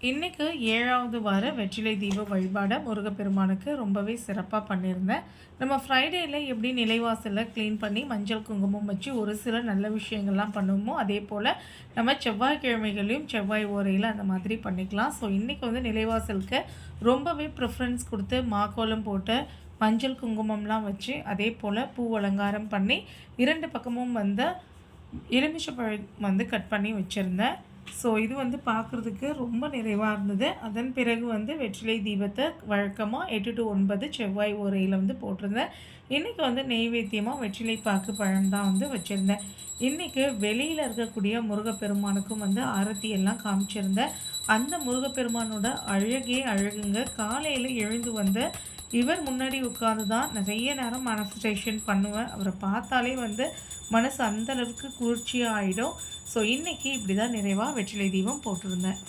இன்றைக்கு 7வது வார வெற்றிலை தீப வழிபாடை முருகப்பெருமானுக்கு ரொம்பவே சிறப்பாக பண்ணியிருந்தேன். நம்ம ஃப்ரைடேயில் எப்படி நிலைவாசலில் க்ளீன் பண்ணி மஞ்சள் குங்குமம் வச்சு ஒரு சில நல்ல விஷயங்கள்லாம் பண்ணுவோமோ, அதே போல் நம்ம செவ்வாய்க்கிழமைகளையும் செவ்வாய் ஓரையில் அந்த மாதிரி பண்ணிக்கலாம். ஸோ இன்றைக்கி வந்து நிலைவாசலுக்கு ரொம்பவே ப்ரிஃபரன்ஸ் கொடுத்து மாக்கோலம் போட்டு மஞ்சள் குங்குமம்லாம் வச்சு அதே போல் பூ அலங்காரம் பண்ணி 2 பக்கமும் வந்து எலுமிச்சைப்பழம் வந்து கட் பண்ணி வச்சுருந்தேன். ஸோ இது வந்து பார்க்குறதுக்கு ரொம்ப நிறைவாக இருந்தது. அதன் பிறகு வந்து வெற்றிலை தீபத்தை வழக்கமாக 8 to 9 செவ்வாய் ஓரையில் வந்து போட்டிருந்தேன். இன்றைக்கி வந்து நெய்வேத்தியமாக வெற்றிலை பாக்கு பழம் தான் வந்து வச்சுருந்தேன். இன்றைக்கி வெளியில் இருக்கக்கூடிய முருகப்பெருமானுக்கும் வந்து ஆரத்தி எல்லாம் காமிச்சிருந்தேன். அந்த முருகப்பெருமானோட அழகே அழகுங்க. காலையில் எழுந்து வந்து இவர் முன்னாடி உட்காந்து தான் நிறைய நேரம் மேனிஃபெஸ்டேஷன் பண்ணுவேன். அவரை பார்த்தாலே வந்து மனசு அந்தளவுக்கு குளிர்ச்சியாக ஆகிடும். ஸோ இன்றைக்கி இப்படி தான் நிறைவாக வெற்றிலை தீபம் போட்டிருந்தேன்.